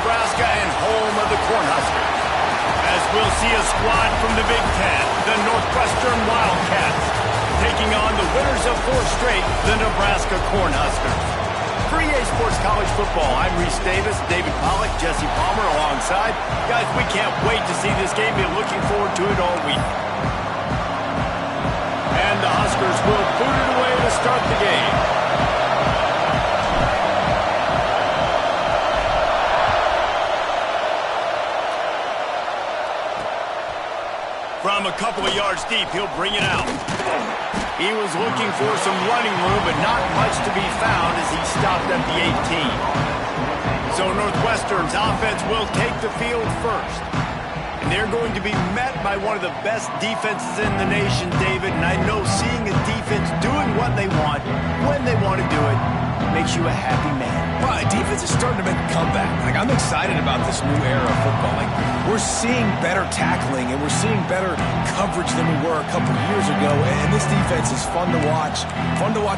Nebraska and home of the Cornhuskers. As we'll see a squad from the Big Ten, the Northwestern Wildcats, taking on the winners of 4 straight, the Nebraska Cornhuskers. For EA Sports College Football, I'm Reese Davis, David Pollack, Jesse Palmer alongside. Guys, we can't wait to see this game. Been looking forward to it all week. And the Huskers will boot it away to start the game. From a couple of yards deep, he'll bring it out. He was looking for some running room, but not much to be found as he stopped at the 18. So Northwestern's offense will take the field first. And they're going to be met by one of the best defenses in the nation, David. And I know seeing a defense doing what they want, when they want to do it, makes you a happy man. Well, defense is starting to make a comeback. Like, I'm excited about this new era of football. Like, we're seeing better tackling and we're seeing better coverage than we were a couple years ago. And this defense is fun to watch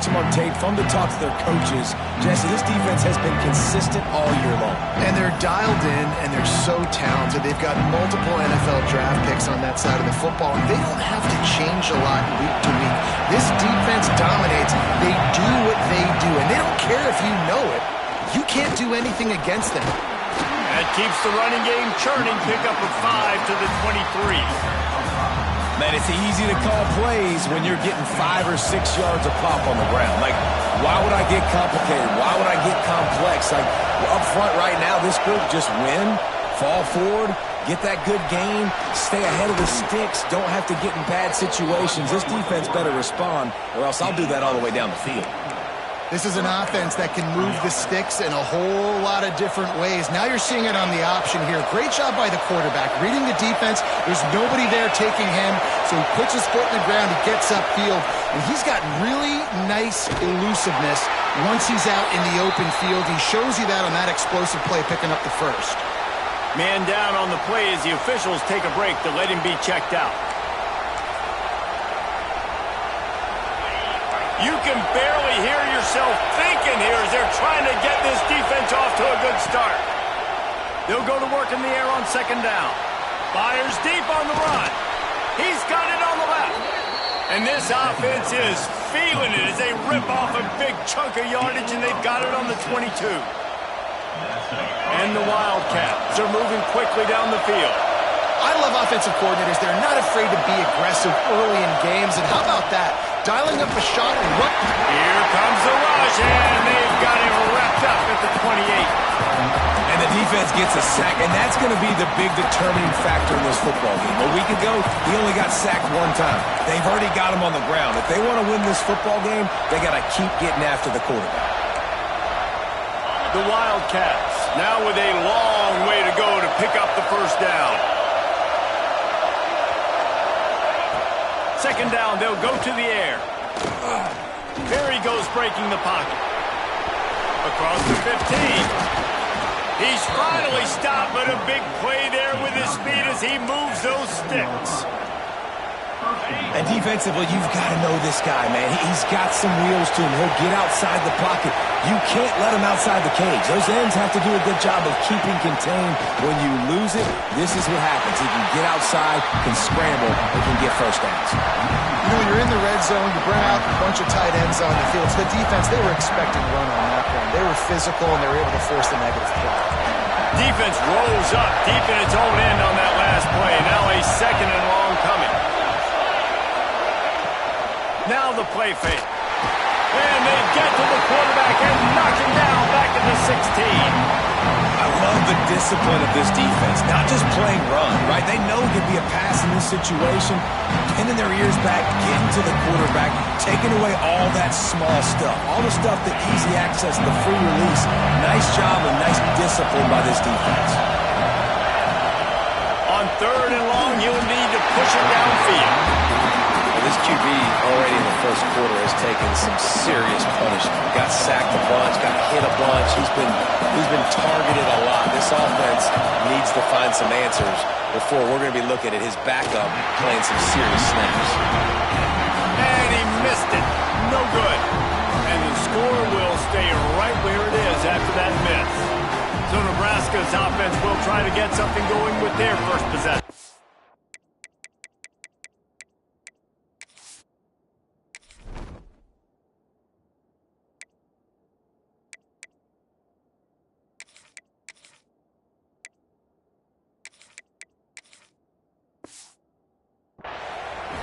them on tape, fun to talk to their coaches. Jesse, this defense has been consistent all year long. And they're dialed in and they're so talented. They've got multiple NFL draft picks on that side of the football. They don't have to change a lot week to week. This defense dominates. They do what they do, and they don't care if you know it. You can't do anything against them. That keeps the running game churning. Pick up a 5 to the 23. Man, it's easy to call plays when you're getting 5 or 6 yards of pop on the ground. Like, why would I get complicated? Why would I get complex? Like, up front right now, this group just win, fall forward, get that good gain, stay ahead of the sticks, don't have to get in bad situations. This defense better respond, or else I'll do that all the way down the field. This is an offense that can move the sticks in a whole lot of different ways. Now you're seeing it on the option here. Great job by the quarterback. Reading the defense, there's nobody there taking him, so he puts his foot in the ground, he gets upfield, and he's got really nice elusiveness once he's out in the open field. He shows you that on that explosive play, picking up the first. Man down on the play as the officials take a break to let him be checked out. You can barely hear yourself thinking here as they're trying to get this defense off to a good start. They'll go to work in the air on 2nd down. Fires deep on the run. He's got it on the left. And this offense is feeling it as they rip off a big chunk of yardage, and they've got it on the 22. And the Wildcats are moving quickly down the field. I love offensive coordinators. They're not afraid to be aggressive early in games. And how about that? Dialing up a shot and what? Here comes the rush, and they've got him wrapped up at the 28. And the defense gets a sack, and that's going to be the big determining factor in this football game. A week ago, he only got sacked 1 time. They've already got him on the ground. If they want to win this football game, they got to keep getting after the quarterback. The Wildcats now with a long way to go to pick up the 1st down. 2nd down, they'll go to the air. Here he goes breaking the pocket. Across the 15. He's finally stopped, but a big play there with his speed as he moves those sticks. And defensively, you've got to know this guy, man. He's got some wheels to him. He'll get outside the pocket. You can't let him outside the cage. Those ends have to do a good job of keeping contained. When you lose it, this is what happens. He can get outside, can scramble, and can get 1st downs. You know, you're in the red zone, you bring out a bunch of tight ends on the field. So the defense, they were expecting a run on that one. They were physical, and they were able to force the negative play. Defense rolls up deep in its own end on that last play. Now a 2nd and long coming. Now the play fake. And they get to the quarterback and knock him down back to the 16. I love the discipline of this defense. Not just playing run, right? They know it could be a pass in this situation. Pinning their ears back, getting to the quarterback, taking away all that small stuff. All the stuff, the easy access, the free release. Nice job and nice discipline by this defense. On 3rd and long, he'll need to push him downfield. This QB already in the 1st quarter has taken some serious punishment. Got sacked a bunch, got hit a bunch. He's been targeted a lot. This offense needs to find some answers before we're going to be looking at his backup playing some serious snaps. And he missed it. No good. And the score will stay right where it is after that miss. So So Nebraska's offense will try to get something going with their first possession.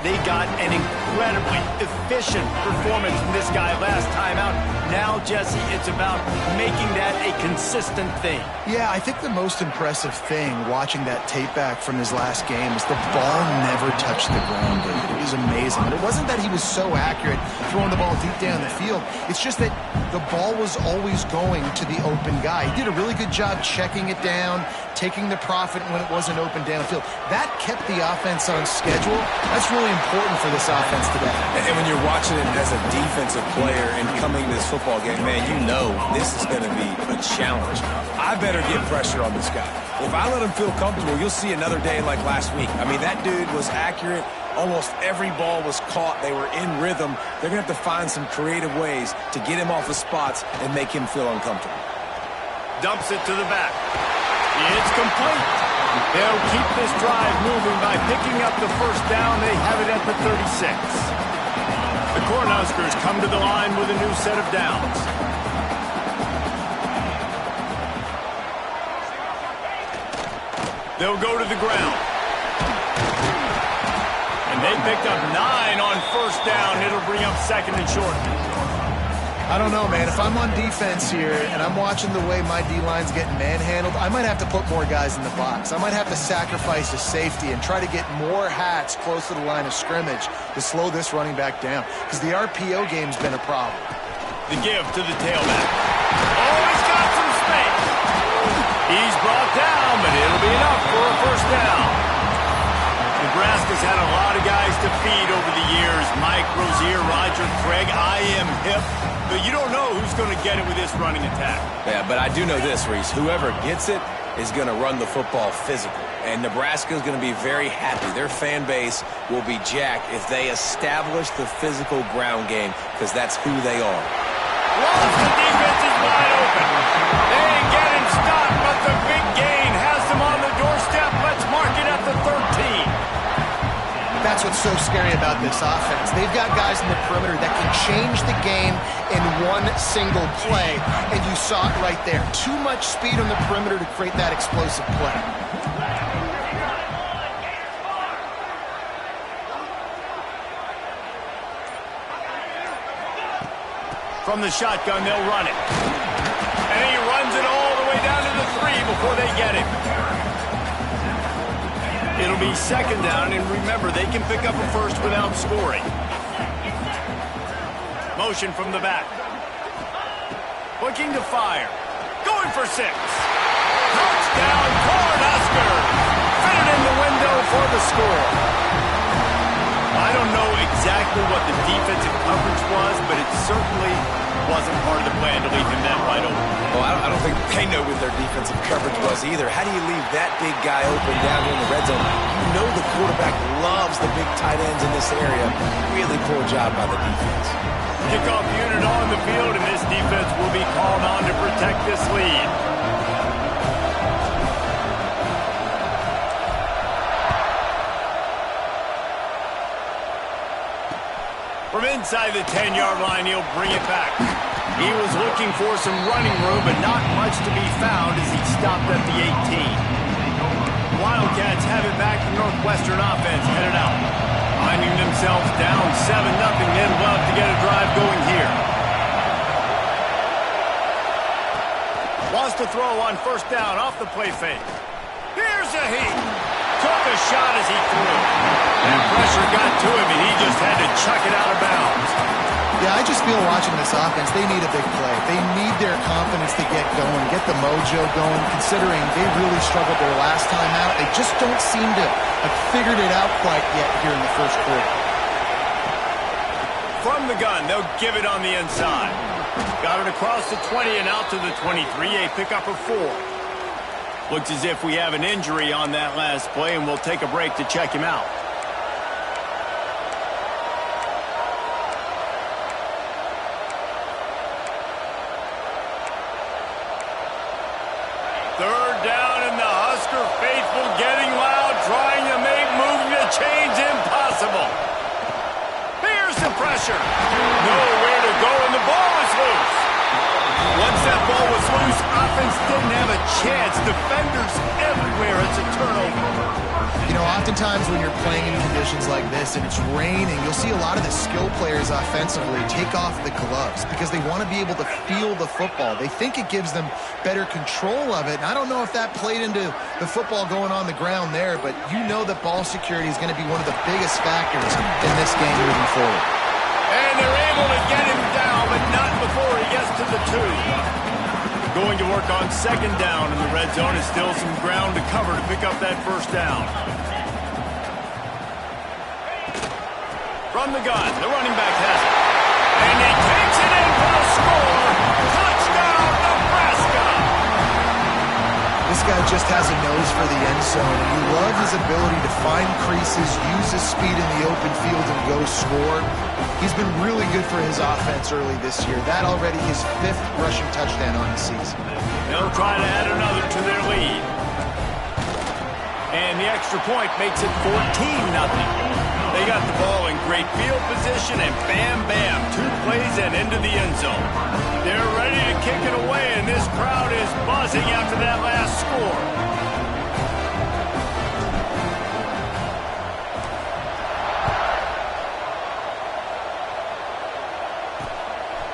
They got an incredibly efficient performance from this guy last time out. Now, Jesse, it's about making that a consistent thing. Yeah, I think the most impressive thing watching that tape back from his last game is the ball never touched the ground, David. It was amazing. And it wasn't that he was so accurate throwing the ball deep down the field. It's just that the ball was always going to the open guy. He did a really good job checking it down, taking the profit when it wasn't open downfield. That kept the offense on schedule. That's really important for this offense today. And when you're watching it as a defensive player and coming to this football game, man, you know this is going to be a challenge. I better get pressure on this guy. If I let him feel comfortable, you'll see another day like last week. I mean, that dude was accurate. Almost every ball was caught. They were in rhythm. They're going to have to find some creative ways to get him off of spots and make him feel uncomfortable. Dumps it to the back. It's complete. They'll keep this drive moving by picking up the first down. They have it at the 36. The Cornhuskers come to the line with a new set of downs. They'll go to the ground. And they picked up 9 on first down. It'll bring up second and short. I don't know, man. If I'm on defense here and I'm watching the way my D-line's getting manhandled, I might have to put more guys in the box. I might have to sacrifice a safety and try to get more hats close to the line of scrimmage to slow this running back down, because the RPO game's been a problem. The give to the tailback. Oh, he's got some space. He's brought down, but it'll be enough for a first down. Nebraska's had a lot of guys to feed over the years. Mike Rozier, Roger Craig, I am hip. But you don't know who's going to get it with this running attack. Yeah, but I do know this, Reese. Whoever gets it is going to run the football physical. And Nebraska is going to be very happy. Their fan base will be jacked if they establish the physical ground game, because that's who they are. Once the defense is wide open. They ain't getting stopped, but the big gain has them on the doorstep. Let's mark it at the 13. That's what's so scary about this offense. They've got guys in the perimeter that can change the game in one single play, and you saw it right there. Too much speed on the perimeter to create that explosive play. From the shotgun, they'll run it. And he runs it all the way down to the 3 before they get him. It'll be second down, and remember, they can pick up a first without scoring. Motion from the back. Looking to fire. Going for 6. Touchdown, Cornhuskers! Fit it in the window for the score. I don't know exactly what the defensive coverage was, but it certainly wasn't part of the plan to leave him that wide open. Well, I don't think they know what their defensive coverage was either. How do you leave that big guy open down here in the red zone? You know the quarterback loves the big tight ends in this area. Really poor job by the defense. Kickoff unit on the field, and this defense will be called on to protect this lead. From inside the 10-yard line, he'll bring it back. He was looking for some running room, but not much to be found as he stopped at the 18. Wildcats have it back. The Northwestern offense headed out. Finding themselves down 7-0. They'd love to get a drive going here. Wants to throw on first down off the play fake. Here's a heat. Took a shot as he threw. And pressure got to him, and he just had to chuck it out of bounds. Yeah, I just feel watching this offense, they need a big play. They need their confidence to get going, get the mojo going, considering they really struggled their last time out. They just don't seem to have figured it out quite yet here in the first quarter. From the gun, they'll give it on the inside. Got it across the 20 and out to the 23, a pickup of 4. Looks as if we have an injury on that last play, and we'll take a break to check him out. didn't have a chance. Defenders everywhere. It's a turnover. You know, oftentimes when you're playing in conditions like this and it's raining, you'll see a lot of the skill players offensively take off the gloves because they want to be able to feel the football. They think it gives them better control of it. And I don't know if that played into the football going on the ground there, but you know that ball security is going to be one of the biggest factors in this game moving forward. And they're able to get him down, but not before he gets to the 2. Going to work on second down in the red zone. Is still some ground to cover to pick up that first down. From the gun, the running back has it. And he takes it in for a score. Touchdown, Nebraska! This guy just has a nose for the end zone, and you love his ability to find creases, use his speed in the open field, and go score. He's been really good for his offense early this year. That already his 5th rushing touchdown on the season. They'll try to add another to their lead. And the extra point makes it 14-0. They got the ball in great field position, and bam, bam, 2 plays and into the end zone. They're ready to kick it away, and this crowd is buzzing after that last score.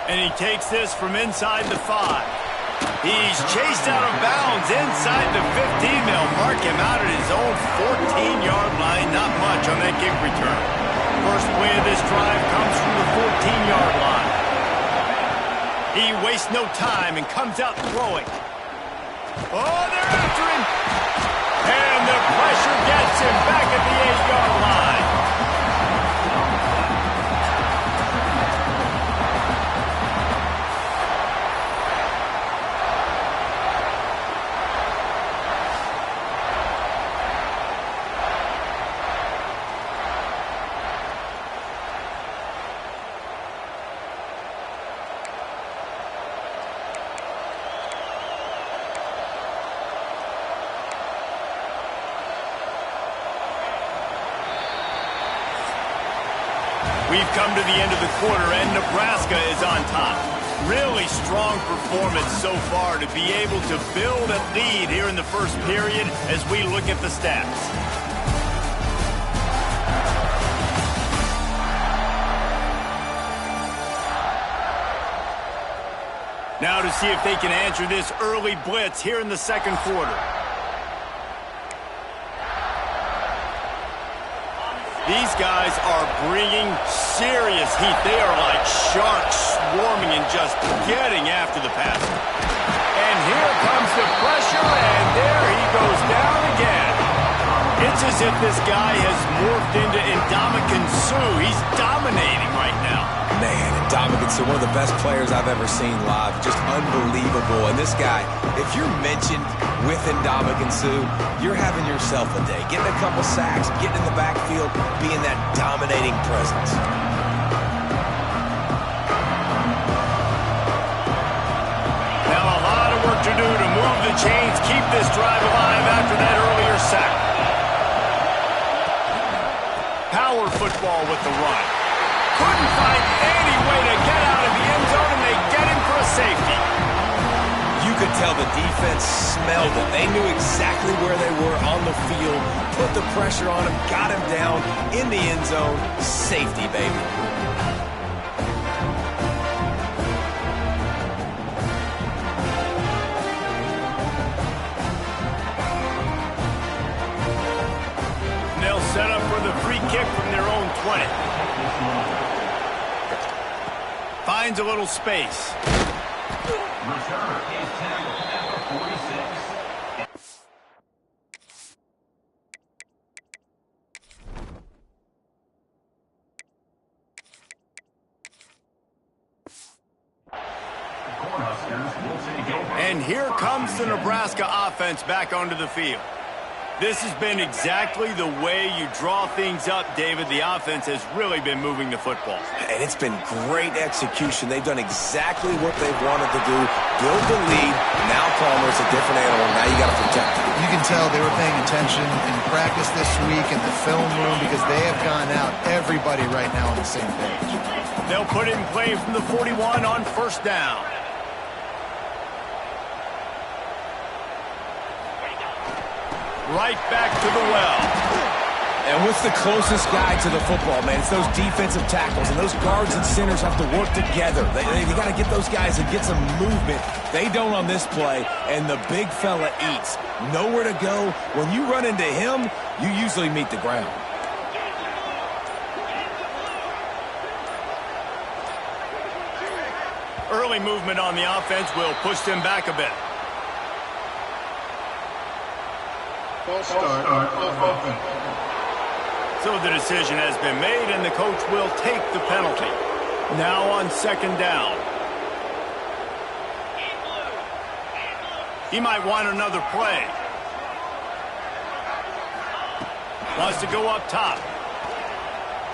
And he takes this from inside the 5. He's chased out of bounds inside the 15. They'll mark him out at his own 14-yard line. Not much on that kick return. First play of this drive comes from the 14-yard line. He wastes no time and comes out throwing. Oh, they're after him. And the pressure gets him back at the 8-yard line. We've come to the end of the quarter, and Nebraska is on top. Really strong performance so far to be able to build a lead here in the first period as we look at the stats. Now to see if they can answer this early blitz here in the second quarter. These guys are bringing serious heat. They are like sharks swarming and just getting after the passer. And here comes the pressure, and there he goes down again. It's as if this guy has morphed into Ndamukong Suh. He's dominating right now. Man, Ndamukong Suh, one of the best players I've ever seen live. Just unbelievable. And this guy, if you're mentioned with Ndamukong Suh, you're having yourself a day. Getting a couple sacks, getting in the backfield, being that dominating presence. Now a lot of work to do to move the chains, keep this drive alive after that earlier sack. Power football with the run. Couldn't find any way to get out of the end zone, and they get him for a safety. You could tell the defense smelled it. They knew exactly where they were on the field, put the pressure on him, got him down in the end zone. Safety, baby. And they'll set up for the free kick from their own 20. Finds a little space. Return is tackle number 46. And here comes the Nebraska offense back onto the field. This has been exactly the way you draw things up, David. The offense has really been moving the football. And it's been great execution. They've done exactly what they've wanted to do. Build the lead. Now Palmer's a different animal. Now you got to protect him. You can tell they were paying attention in practice this week in the film room because they have gone out, everybody right now on the same page. They'll put it in play from the 41 on first down. Right back to the well. And what's the closest guy to the football, man? It's those defensive tackles, and those guards and centers have to work together. They got to get those guys and get some movement. They don't on this play, and the big fella eats. Nowhere to go. When you run into him, you usually meet the ground. Early movement on the offense will push them back a bit. False start on offense. So the decision has been made, and the coach will take the penalty. Now on second down. He might want another play. Wants to go up top.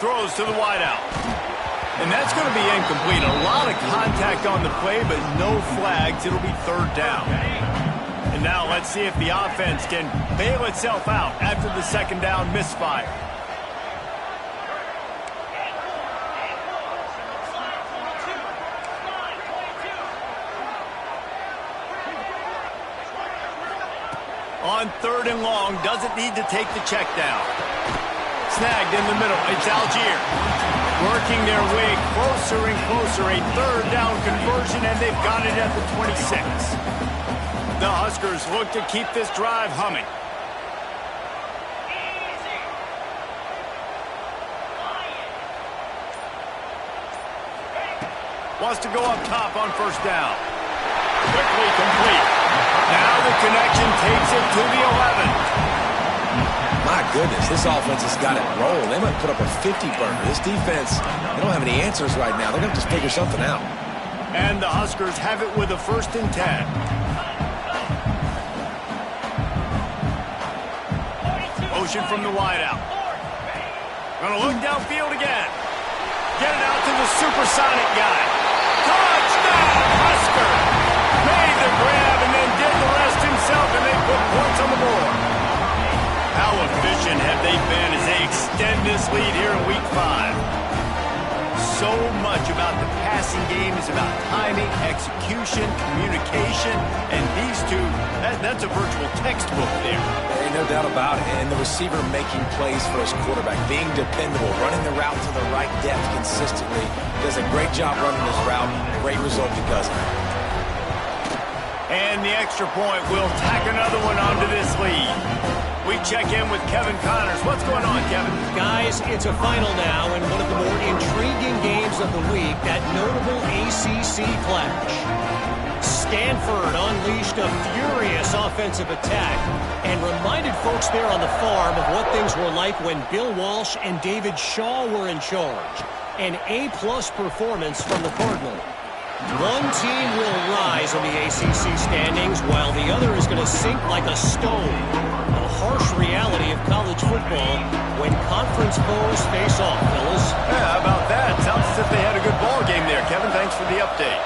Throws to the wideout. And that's going to be incomplete. A lot of contact on the play, but no flags. It'll be third down. And now let's see if the offense can bail itself out after the second down misfire. On third and long, doesn't need to take the check down. Snagged in the middle. It's Algier. Working their way closer and closer. A third down conversion, and they've got it at the 26. The Huskers look to keep this drive humming. Wants to go up top on first down. Quickly complete. Now the connection takes it to the 11. My goodness, this offense has got it rolling. They might put up a 50-burger. This defense, they don't have any answers right now. They're going to just figure something out. And the Huskers have it with a 1st and 10. Motion from the wideout. Gonna look downfield again. Get it out to the supersonic guy. Touchdown, Husker! Made the grab and then did the rest himself, and they put points on the board. How efficient have they been as they extend this lead here in Week 5? So much about the passing game is about timing, execution, communication, and these two, that's a virtual textbook there. Ain't no doubt about it. And the receiver making plays for his quarterback, being dependable, running the route to the right depth consistently. Does a great job running this route. Great result because of it. And the extra point will tack another one onto this lead. We check in with Kevin Connors. What's going on, Kevin? Guys, it's a final now in one of the more intriguing games of the week, that notable ACC clash. Stanford unleashed a furious offensive attack and reminded folks there on the farm of what things were like when Bill Walsh and David Shaw were in charge. An A-plus performance from the Cardinal. One team will rise in the ACC standings while the other is going to sink like a stone. A harsh reality of college football when conference foes face off, fellas. Yeah, how about that? Sounds as if they had a good ball game there, Kevin. Thanks for the update.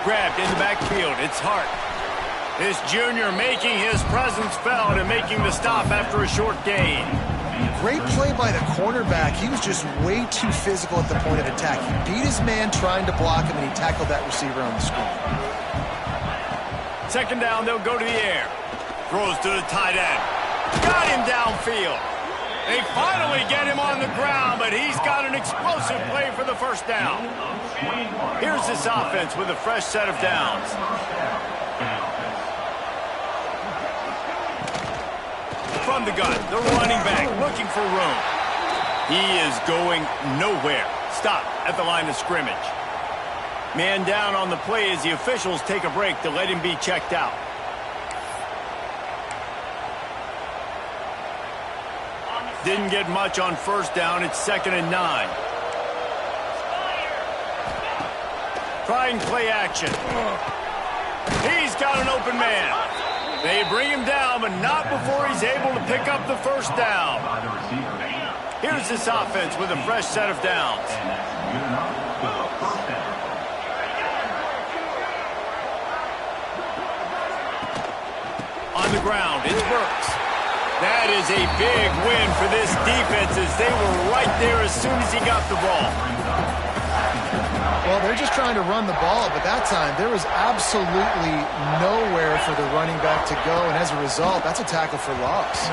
Grabbed in the backfield. It's Hart. This junior making his presence felt and making the stop after a short gain. Great play by the cornerback. He was just way too physical at the point of attack. He beat his man trying to block him, and he tackled that receiver on the screen. Second down, they'll go to the air. Throws to the tight end. Got him downfield. They finally get him on the ground, but he's got an explosive play for the first down. Here's this offense with a fresh set of downs. From the gun, the running back looking for room. He is going nowhere. Stop at the line of scrimmage. Man down on the play as the officials take a break to let him be checked out. Didn't get much on first down. It's 2nd and 9. Trying play action. He's got an open man. They bring him down, but not before he's able to pick up the first down. Here's this offense with a fresh set of downs. On the ground, it's Burks. That is a big win for this defense as they were right there as soon as he got the ball. Well, they're just trying to run the ball, but that time there was absolutely nowhere for the running back to go, and as a result, that's a tackle for loss.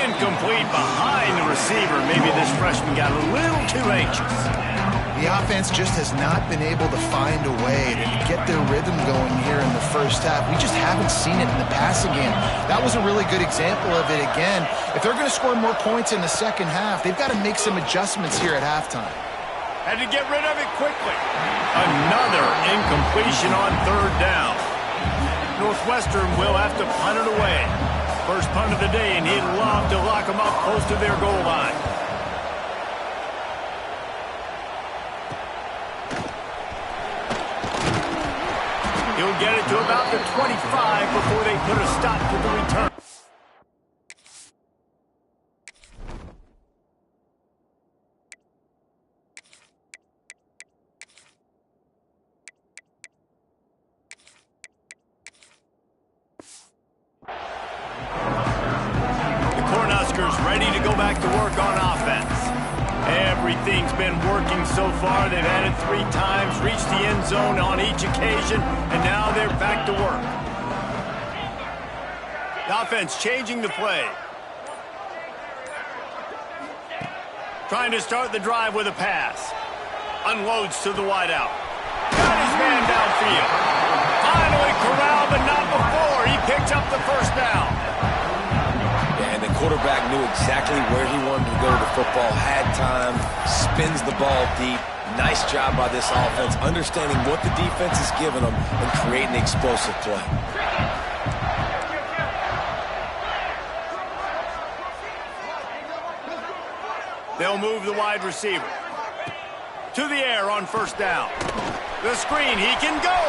Incomplete behind the receiver. Maybe this freshman got a little too anxious. The offense just has not been able to find a way to get their rhythm going here in the first half. We just haven't seen it in the passing game. That was a really good example of it again. If they're going to score more points in the second half, they've got to make some adjustments here at halftime. Had to get rid of it quickly. Another incompletion on third down. Northwestern will have to punt it away. First punt of the day, and he'd love to lock them up close to their goal line. He'll get it to about the 25 before they put a stop to the return. Ready to go back to work on offense. Everything's been working so far. They've had it 3 times, reached the end zone on each occasion, and now they're back to work. The offense changing the play. Trying to start the drive with a pass. Unloads to the wideout. Got his man downfield. Finally corralled, but not before. He picked up the first down. The quarterback knew exactly where he wanted to go with the football, had time, spins the ball deep. Nice job by this offense, understanding what the defense is giving them and creating explosive play. They'll move the wide receiver. To the air on first down. The screen, he can go.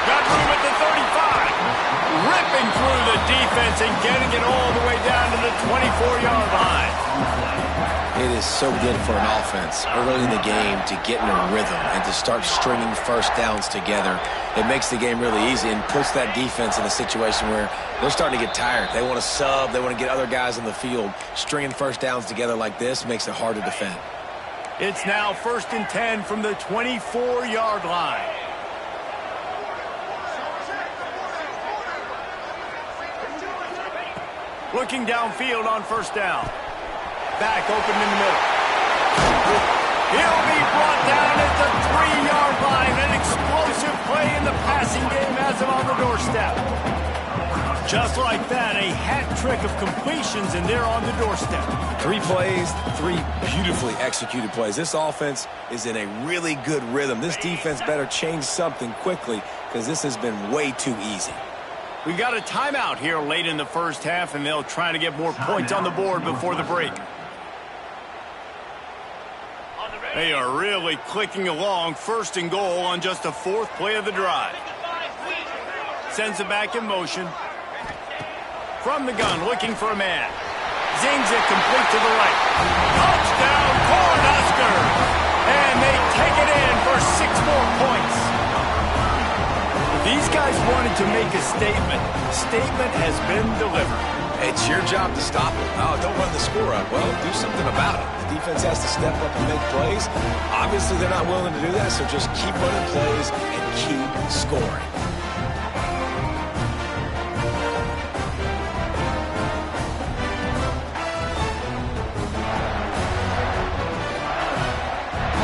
Got room at the 35. Ripping through the defense and getting it all the way down to the 24-yard line. It is so good for an offense early in the game to get in a rhythm and to start stringing first downs together. It makes the game really easy and puts that defense in a situation where they're starting to get tired. They want to sub. They want to get other guys in the field. Stringing first downs together like this makes it hard to defend. It's now 1st and 10 from the 24-yard line. Looking downfield on first down. Back open in the middle. He'll be brought down at the 3-yard line. An explosive play in the passing game has him on the doorstep. Just like that, a hat trick of completions, and they're on the doorstep. 3 plays, 3 beautifully executed plays. This offense is in a really good rhythm. This defense better change something quickly because this has been way too easy. We got a timeout here late in the first half, and they'll try to get more points on the board before the break. They are really clicking along. 1st and goal on just the 4th play of the drive. Sends it back in motion. From the gun, looking for a man. Zings it complete to the right. Touchdown, Cornhuskers! And they take it in for 6 more points. These guys wanted to make a statement. Statement has been delivered. It's your job to stop it. Oh, don't run the score up. Well, do something about it. The defense has to step up and make plays. Obviously, they're not willing to do that, so just keep running plays and keep scoring.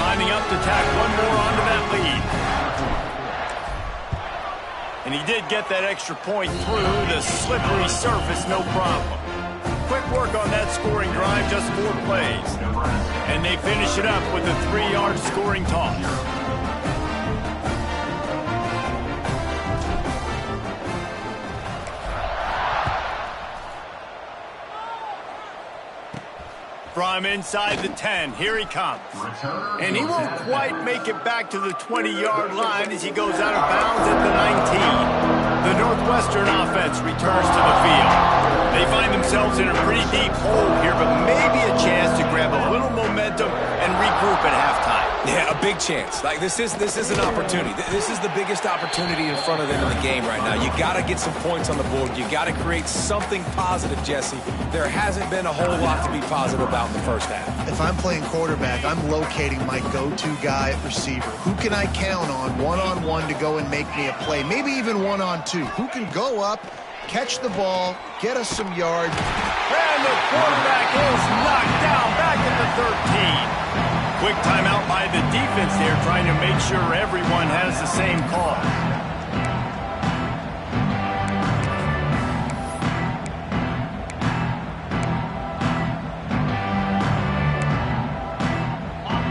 Lining up to tack one more onto that lead. And he did get that extra point through the slippery surface, no problem. Quick work on that scoring drive, just 4 plays. And they finish it up with a 3-yard scoring toss. From inside the 10, here he comes. And he won't quite make it back to the 20-yard line as he goes out of bounds at the 19. The Northwestern offense returns to the field. They find themselves in a pretty deep hole here, but maybe a chance to grab a little momentum and regroup at halftime. Yeah, a big chance. Like, this is an opportunity. This is the biggest opportunity in front of them in the game right now. You got to get some points on the board. You got to create something positive, Jesse. There hasn't been a whole lot to be positive about in the first half. If I'm playing quarterback, I'm locating my go-to guy at receiver. Who can I count on one-on-one to go and make me a play? Maybe even one-on-two. Who can go up, catch the ball, get us some yards. And the quarterback is knocked down back at the 13. Quick timeout by the defense there, trying to make sure everyone has the same call.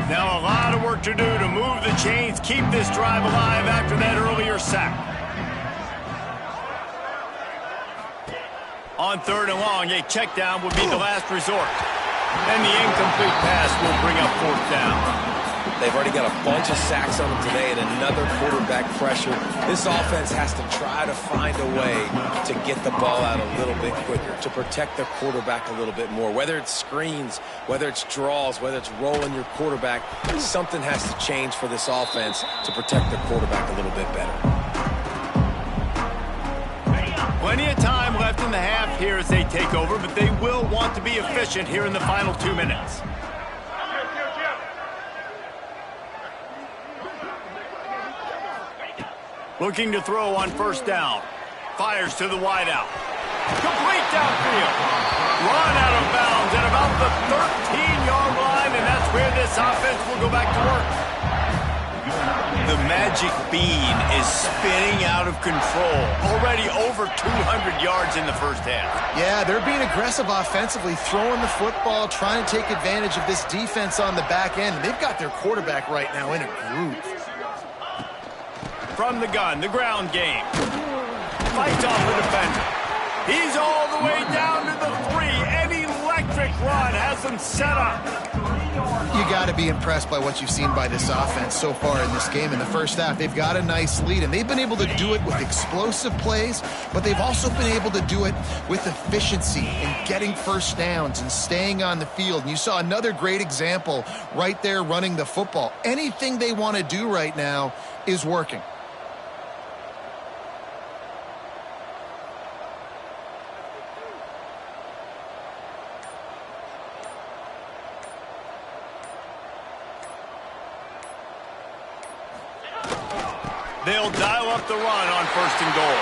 Now a lot of work to do to move the chains, keep this drive alive after that earlier sack. On 3rd and long, a check down would be the last resort. And the incomplete pass will bring up 4th down. They've already got a bunch of sacks on them today and another quarterback pressure. This offense has to try to find a way to get the ball out a little bit quicker, to protect their quarterback a little bit more. Whether it's screens, whether it's draws, whether it's rolling your quarterback, something has to change for this offense to protect their quarterback a little bit better. Plenty of time left in the half here as they take over, but they will want to be efficient here in the final 2 minutes. Looking to throw on 1st down. Fires to the wideout. Complete downfield. Run out of bounds at about the 13-yard line, and that's where this offense will go back to work. The magic bean is spinning out of control. Already over 200 yards in the first half. Yeah, they're being aggressive offensively, throwing the football, trying to take advantage of this defense on the back end. They've got their quarterback right now in a groove. From the gun, the ground game. Fights off the defender. He's all the way down to the 3. An electric run has them set up. You got to be impressed by what you've seen by this offense so far in this game. In the first half, they've got a nice lead, and they've been able to do it with explosive plays, but they've also been able to do it with efficiency and getting first downs and staying on the field. And you saw another great example right there running the football. Anything they want to do right now is working. They'll dial up the run on 1st and goal.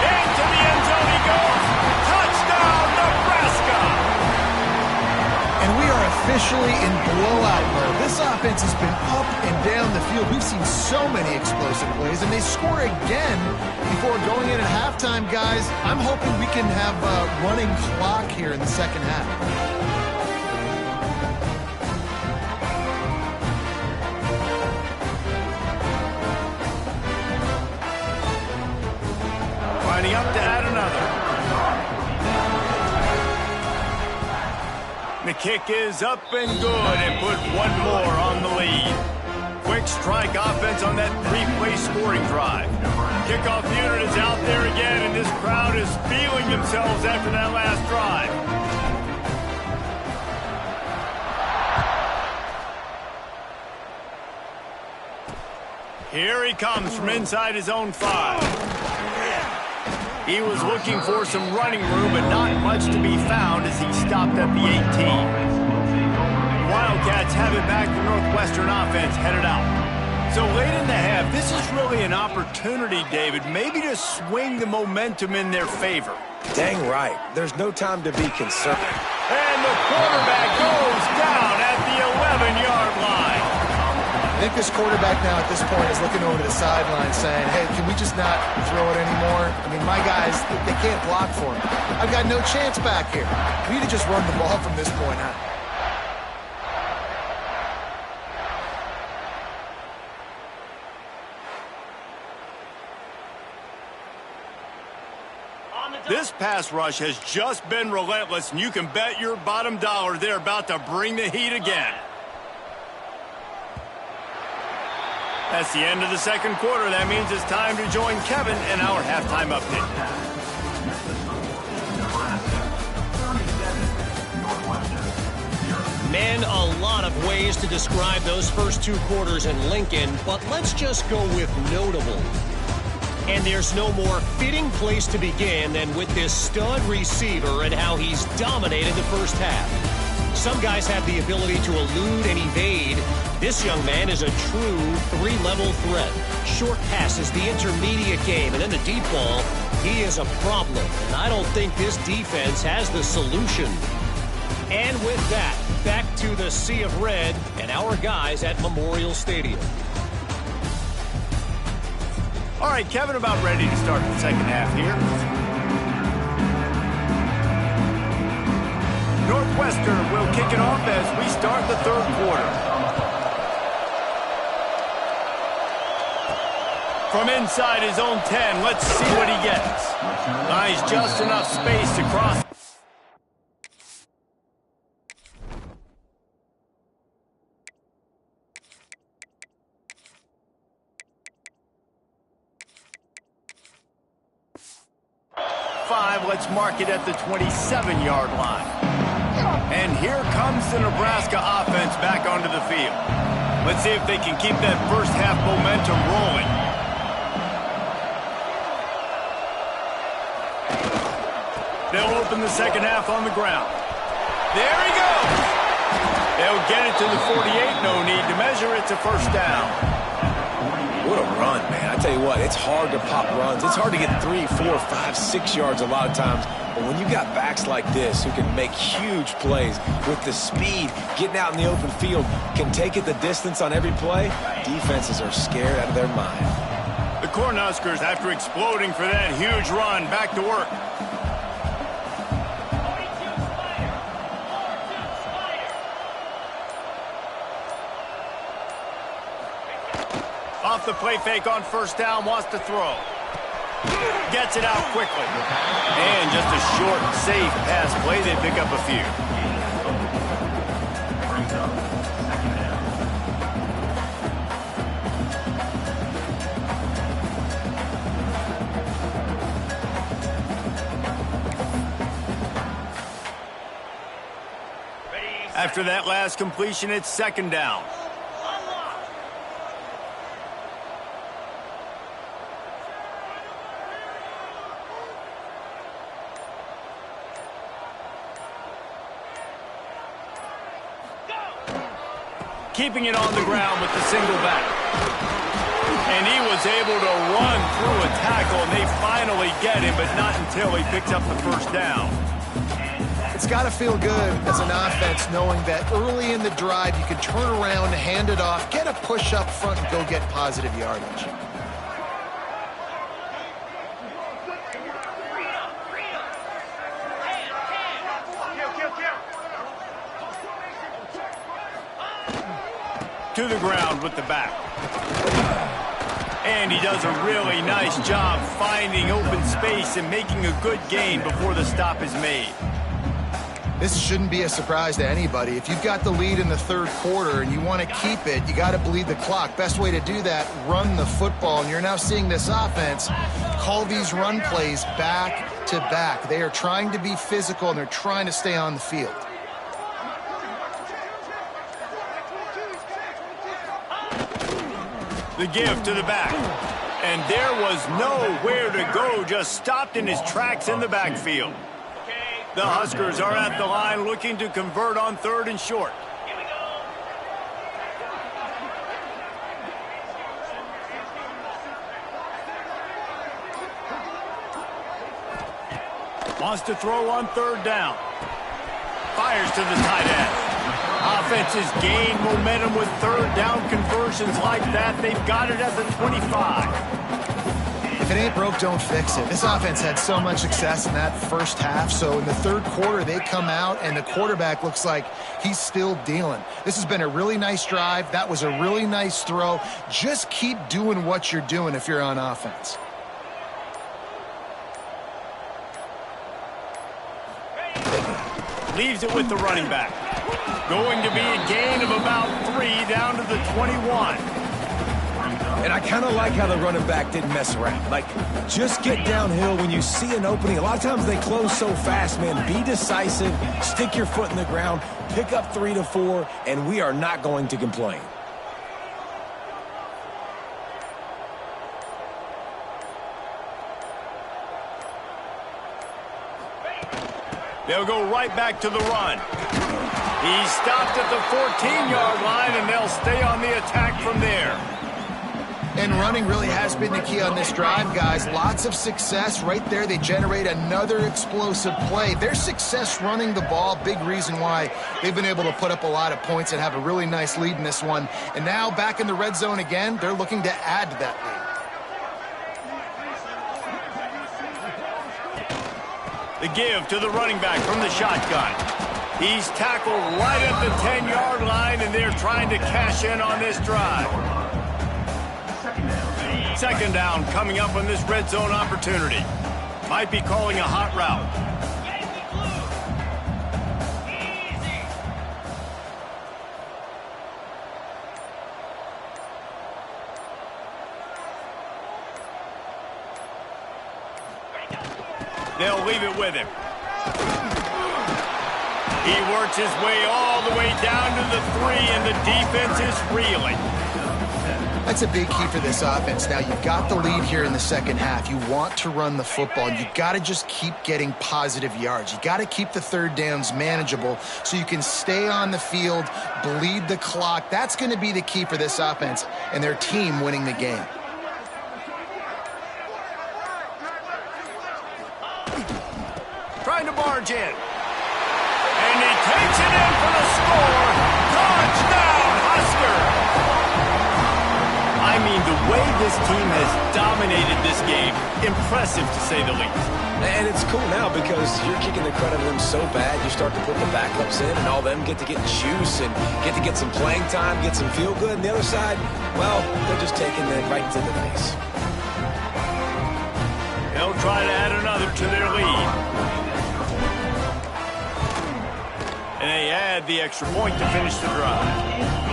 Into the end zone he goes. Touchdown, Nebraska! And we are officially in blowout mode. This offense has been up and down the field. We've seen so many explosive plays, and they score again before going in at halftime, guys. I'm hoping we can have a running clock here in the second half. Up to add another. The kick is up and good and put one more on the lead. Quick strike offense on that 3-play scoring drive. Kickoff unit is out there again, and this crowd is feeling themselves after that last drive. Here he comes from inside his own 5. He was looking for some running room, but not much to be found as he stopped at the 18. Wildcats have it back. The Northwestern offense headed out. So late in the half, this is really an opportunity, David, maybe to swing the momentum in their favor. Dang right. There's no time to be concerned. And the quarterback goes down at the 11-yard line. I think this quarterback now at this point is looking over to the sideline saying, hey, can we just not throw it anymore? I mean, my guys, they can't block for me. I've got no chance back here. We need to just run the ball from this point on. This pass rush has just been relentless, and you can bet your bottom dollar they're about to bring the heat again. That's the end of the second quarter. That means it's time to join Kevin in our halftime update. Man, a lot of ways to describe those first 2 quarters in Lincoln, but let's just go with notable. And there's no more fitting place to begin than with this stud receiver and how he's dominated the first half. Some guys have the ability to elude and evade. This young man is a true 3-level threat. Short passes, the intermediate game, and then the deep ball. He is a problem, and I don't think this defense has the solution. And with that, back to the Sea of Red and our guys at Memorial Stadium. All right, Kevin, about ready to start the second half here. Northwestern will kick it off as we start the third quarter. From inside his own 10, let's see what he gets. Nice, just enough space to cross. Let's mark it at the 27-yard line. And here comes the Nebraska offense back onto the field. Let's see if they can keep that first half momentum rolling. They'll open the second half on the ground. There he goes. They'll get it to the 48. No need to measure. It's a first down. What a run, man. I tell you what, it's hard to pop runs. It's hard to get 3, 4, 5, 6 yards a lot of times. But when you got backs like this who can make huge plays with the speed, getting out in the open field, can take it the distance on every play, defenses are scared out of their mind. The Cornhuskers, after exploding for that huge run, back to work. Off the play fake on first down, wants to throw. Gets it out quickly. And just a short, safe pass play. They pick up a few. After that last completion, it's second down. Keeping it on the ground with the single back. And he was able to run through a tackle, and they finally get him, but not until he picks up the first down. It's got to feel good as an offense knowing that early in the drive you can turn around, hand it off, get a push up front, and go get positive yardage. To the ground with the back. And he does a really nice job finding open space and making a good gain before the stop is made. This shouldn't be a surprise to anybody. If you've got the lead in the third quarter and you want to keep it, you got to bleed the clock. Best way to do that, run the football. And you're now seeing this offense call these run plays back to back. They are trying to be physical, and they're trying to stay on the field. The give to the back. And there was nowhere to go, just stopped in his tracks in the backfield. The Huskers are at the line looking to convert on third and short. Wants to throw on third down. Fires to the tight end. Offenses gain momentum with third down conversions like that. They've got it at the 25. If it ain't broke, don't fix it. This offense had so much success in that first half, so in the third quarter they come out and the quarterback looks like he's still dealing. This has been a really nice drive. That was a really nice throw. Just keep doing what you're doing if you're on offense. Leaves it with the running back. Going to be a gain of about 3 down to the 21. And I kind of like how the running back didn't mess around. Like, just get downhill when you see an opening. A lot of times they close so fast, man. Be decisive, stick your foot in the ground, pick up 3 to 4, and we are not going to complain. They'll go right back to the run. He stopped at the 14-yard line, and they'll stay on the attack from there. And running really has been the key on this drive, guys. Lots of success right there. They generate another explosive play. Their success running the ball, big reason why they've been able to put up a lot of points and have a really nice lead in this one. And now back in the red zone again, they're looking to add to that lead. The give to the running back from the shotgun. He's tackled right at the 10-yard line, and they're trying to cash in on this drive. Second down coming up on this red zone opportunity. Might be calling a hot route. They'll leave it with him. He works his way all the way down to the 3, and the defense is reeling. That's a big key for this offense. Now, you've got the lead here in the second half. You want to run the football, and you've got to just keep getting positive yards. You got to keep the third downs manageable so you can stay on the field, bleed the clock. That's going to be the key for this offense and their team winning the game. Trying to barge in. And he takes it in for the score. Touchdown, Husker! I mean, the way this team has dominated this game, impressive to say the least. And it's cool now because you're kicking the crud out of them so bad, you start to put the backups in, and all them get to get juice and get to get some playing time, get some feel good. And the other side, well, they're just taking it right to the face. They'll try to add another to their lead. And they add the extra point to finish the drive.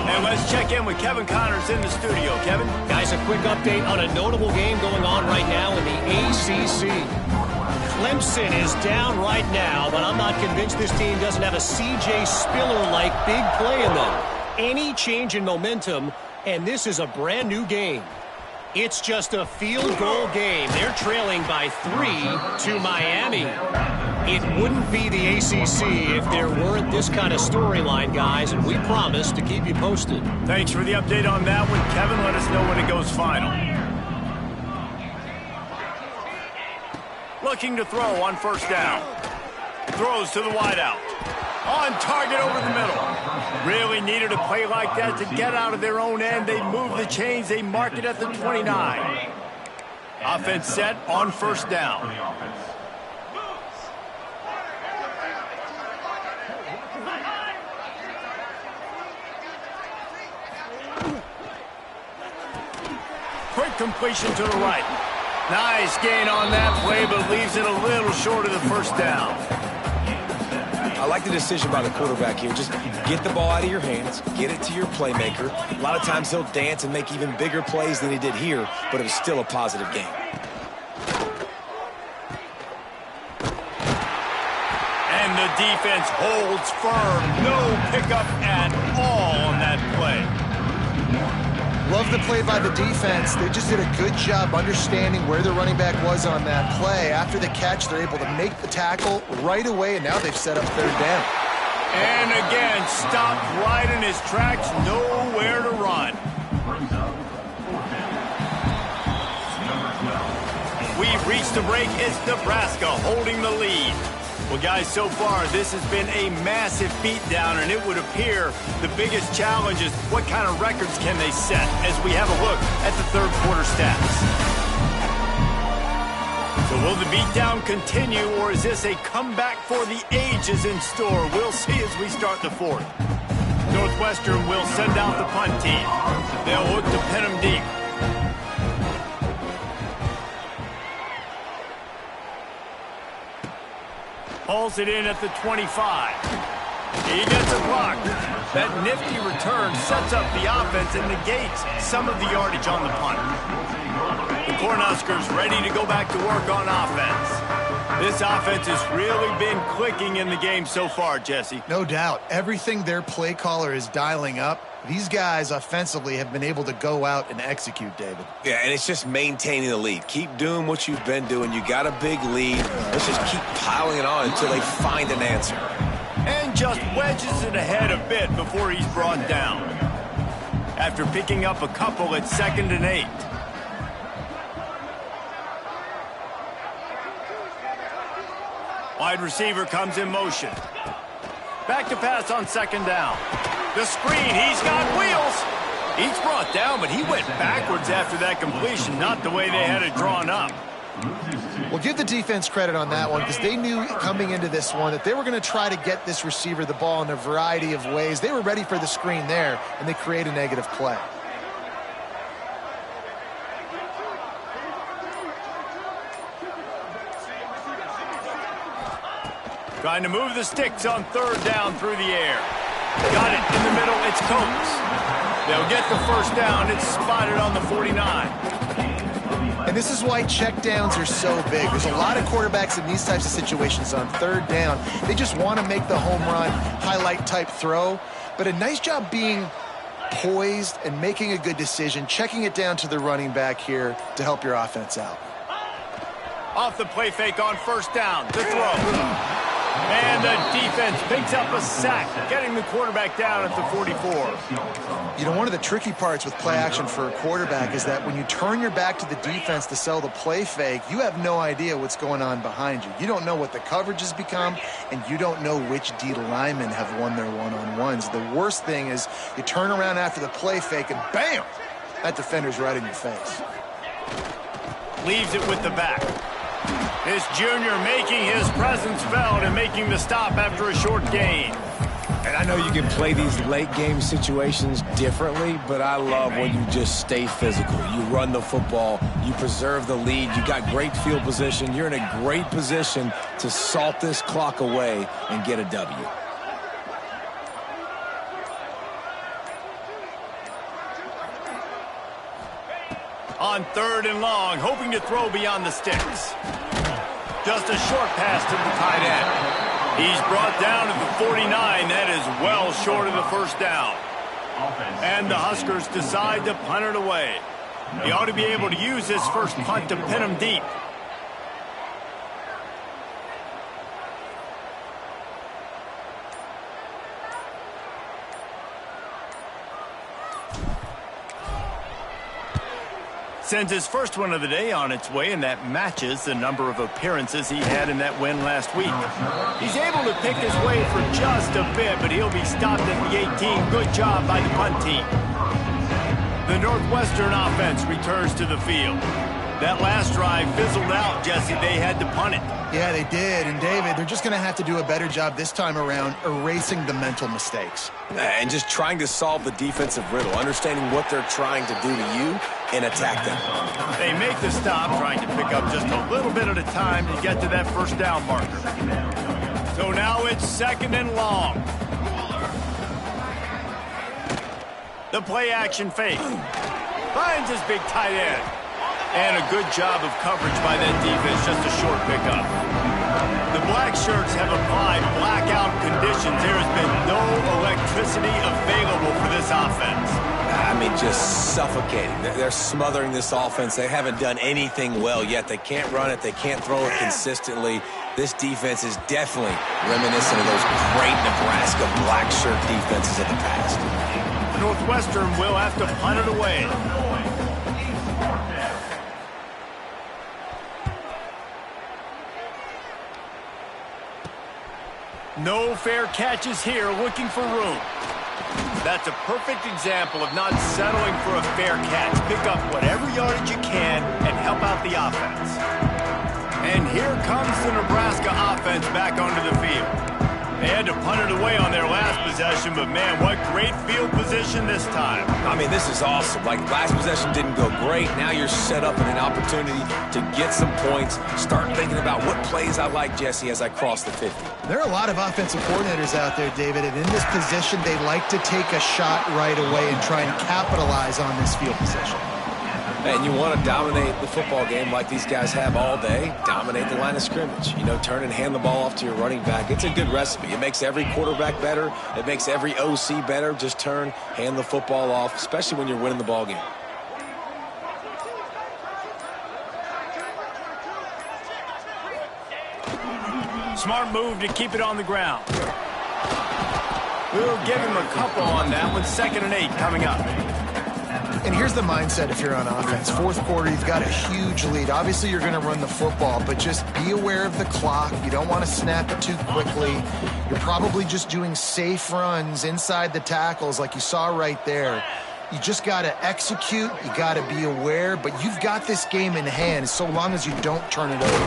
And let's check in with Kevin Connors in the studio. Kevin? Guys, a quick update on a notable game going on right now in the ACC. Clemson is down right now, but I'm not convinced this team doesn't have a C.J. Spiller-like big play in them. Any change in momentum, and this is a brand new game. It's just a field goal game. They're trailing by 3 to Miami. It wouldn't be the ACC if there weren't this kind of storyline, guys, and we promise to keep you posted. Thanks for the update on that one, Kevin. Let us know when it goes final. Looking to throw on first down. Throws to the wideout. On target over the middle. Really needed a play like that to get out of their own end. They move the chains. They mark it at the 29. Offense set on first down. Quick completion to the right. Nice gain on that play, but leaves it a little short of the first down. I like the decision by the quarterback here. Just get the ball out of your hands, get it to your playmaker. A lot of times he'll dance and make even bigger plays than he did here, but it was still a positive game. And the defense holds firm. No pickup at all on that play. Love the play by the defense. They just did a good job understanding where the running back was on that play. After the catch, they're able to make the tackle right away, and now they've set up third down. And again, stopped right in his tracks, nowhere to run. We've reached the break. It's Nebraska holding the lead. Well, guys, so far, this has been a massive beatdown, and it would appear the biggest challenge is what kind of records can they set as we have a look at the third quarter stats. So will the beatdown continue, or is this a comeback for the ages in store? We'll see as we start the fourth. Northwestern will send out the punt team. They'll look to pin them deep. Hauls it in at the 25. He gets a block. That nifty return sets up the offense and negates some of the yardage on the punt. The Cornhuskers ready to go back to work on offense. This offense has really been clicking in the game so far, Jesse. No doubt. Everything their play caller is dialing up, these guys offensively have been able to go out and execute, David. Yeah, and it's just maintaining the lead. Keep doing what you've been doing. You got a big lead. Let's just keep piling it on until they find an answer. And just wedges it ahead a bit before he's brought down. After picking up a couple at 2nd and 8. Wide receiver comes in motion. Back to pass on 2nd down. The screen, he's got wheels. He's brought down, but he went backwards after that completion, not the way they had it drawn up. Well, give the defense credit on that one because they knew coming into this one that they were going to try to get this receiver the ball in a variety of ways. They were ready for the screen there, and they create a negative play. Trying to move the sticks on 3rd down through the air. Got it in the middle. It's Coates. They'll get the 1st down. It's spotted on the 49. And this is why checkdowns are so big. There's a lot of quarterbacks in these types of situations on 3rd down. They just want to make the home run, highlight type throw. But a nice job being poised and making a good decision, checking it down to the running back here to help your offense out. Off the play fake on 1st down. The throw. And the defense picks up a sack, getting the quarterback down at the 44. You know, one of the tricky parts with play action for a quarterback is that when you turn your back to the defense to sell the play fake, you have no idea what's going on behind you. You don't know what the coverage has become, and you don't know which D linemen have won their one-on-ones. The worst thing is you turn around after the play fake, and bam! That defender's right in your face. Leaves it with the back. This junior making his presence felt and making the stop after a short gain. And I know you can play these late game situations differently, but I love when you just stay physical. You run the football, you preserve the lead, you got great field position, you're in a great position to salt this clock away and get a W. On 3rd and long, hoping to throw beyond the sticks. Just a short pass to the tight end. He's brought down at the 49. That is well short of the 1st down. And the Huskers decide to punt it away. He ought to be able to use this first punt to pin him deep. Sends his first one of the day on its way, and that matches the number of appearances he had in that win last week. He's able to pick his way for just a bit, but he'll be stopped at the 18. Good job by the punt team. The Northwestern offense returns to the field. That last drive fizzled out, Jesse. They had to punt it. Yeah, they did. And, David, they're just going to have to do a better job this time around erasing the mental mistakes. And just trying to solve the defensive riddle, understanding what they're trying to do to you and attack them. They make the stop, trying to pick up just a little bit at a time to get to that 1st down marker. So now it's 2nd and long. The play action fake. Finds his big tight end. And a good job of coverage by that defense, just a short pickup. The black shirts have applied blackout conditions. There has been no electricity available for this offense. I mean, just suffocating. They're smothering this offense. They haven't done anything well yet. They can't run it. They can't throw it consistently. This defense is definitely reminiscent of those great Nebraska black shirt defenses of the past. Northwestern will have to punt it away. No fair catches here, looking for room. That's a perfect example of not settling for a fair catch. Pick up whatever yardage you can and help out the offense. And here comes the Nebraska offense back onto the field. They had to punt it away on their last possession, but man, what great field position this time. I mean, this is awesome. Like, last possession didn't go great. Now you're set up in an opportunity to get some points. Start thinking about what plays I like, Jesse, as I cross the 50. There are a lot of offensive coordinators out there, David, and in this position, they like to take a shot right away and try and capitalize on this field position. And you want to dominate the football game like these guys have all day. Dominate the line of scrimmage. You know, turn and hand the ball off to your running back. It's a good recipe. It makes every quarterback better. It makes every OC better. Just turn, hand the football off, especially when you're winning the ball game. Smart move to keep it on the ground. We'll give him a couple on that one. 2nd and 8 coming up. And here's the mindset if you're on offense. Fourth quarter, you've got a huge lead. Obviously, you're going to run the football, but just be aware of the clock. You don't want to snap it too quickly. You're probably just doing safe runs inside the tackles like you saw right there. You just got to execute. You got to be aware, but you've got this game in hand so long as you don't turn it over.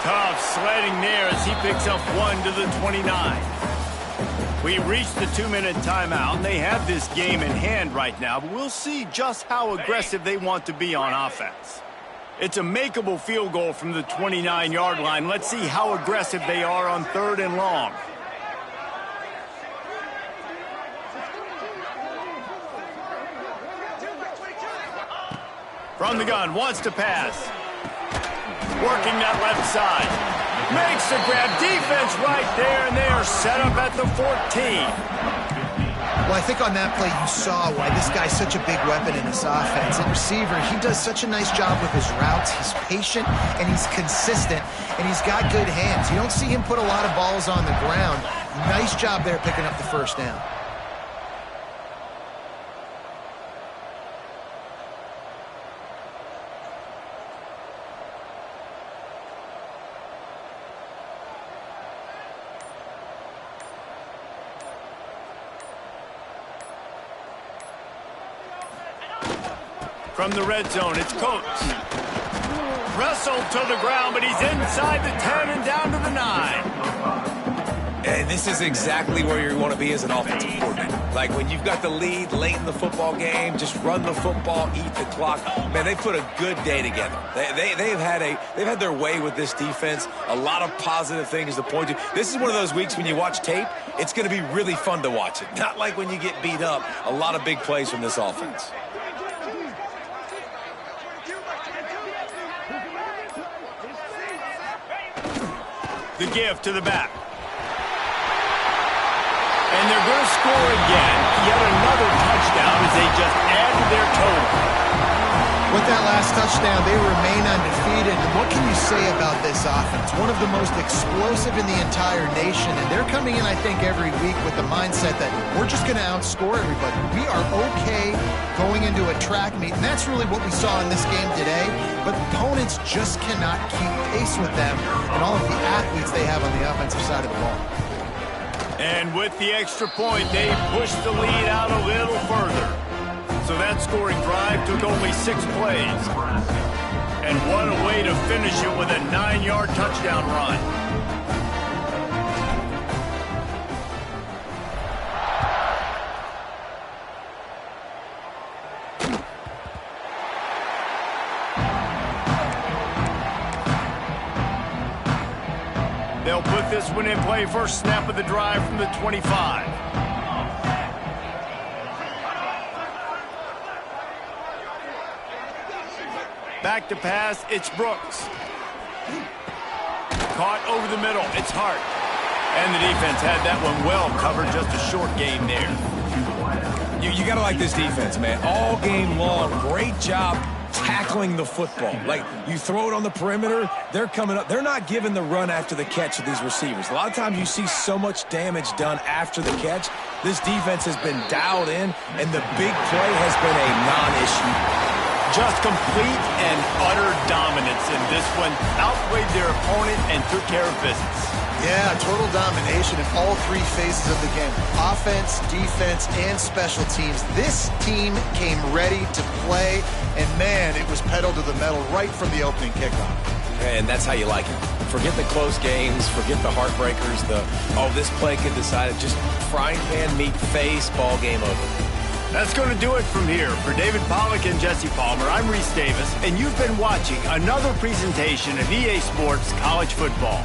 Tough sledding there as he picks up 1 to the 29. We reached the 2-minute timeout, and they have this game in hand right now, but we'll see just how aggressive they want to be on offense. It's a makeable field goal from the 29-yard line. Let's see how aggressive they are on 3rd and long. From the gun, wants to pass. Working that left side. Makes the grab. Defense right there, and they are set up at the 14. Well, I think on that play you saw why this guy's such a big weapon in this offense. And receiver, he does such a nice job with his routes. He's patient, and he's consistent, and he's got good hands. You don't see him put a lot of balls on the ground. Nice job there picking up the 1st down. From the red zone, it's Coates. Wrestled to the ground, but he's inside the 10 and down to the 9. And this is exactly where you want to be as an offensive coordinator. Like, when you've got the lead late in the football game, just run the football, eat the clock. Man, they put a good day together. They've had their way with this defense. A lot of positive things to point to. This is one of those weeks when you watch tape, it's going to be really fun to watch it. Not like when you get beat up. A lot of big plays from this offense. The give to the back. And they're going to score again. Yet another touchdown as they just add to their total. With that last touchdown, they remain undefeated. And what can you say about this offense? One of the most explosive in the entire nation. And they're coming in, I think, every week with the mindset that we're just going to outscore everybody. We are okay going into a track meet. And that's really what we saw in this game today. But opponents just cannot keep pace with them and all of the athletes they have on the offensive side of the ball. And with the extra point, they pushed the lead out a little further. So that scoring drive took only 6 plays. And what a way to finish it with a 9-yard touchdown run. They'll put this one in play. First snap of the drive from the 25. Back to pass, it's Brooks. Caught over the middle, it's Hart. And the defense had that one well covered, just a short gain there. You got to like this defense, man. All game long, great job tackling the football. Like, you throw it on the perimeter, they're coming up. They're not giving the run after the catch to these receivers. A lot of times you see so much damage done after the catch. This defense has been dialed in, and the big play has been a non-issue. Just complete and utter dominance in this one. Outplayed their opponent and took care of business. Yeah, total domination in all 3 phases of the game. Offense, defense, and special teams. This team came ready to play, and man, it was pedal to the metal right from the opening kickoff. And that's how you like it. Forget the close games, forget the heartbreakers, this play could decide it. Just frying pan meet face, ball game over. That's going to do it from here. For David Pollack and Jesse Palmer, I'm Reese Davis, and you've been watching another presentation of EA Sports College Football.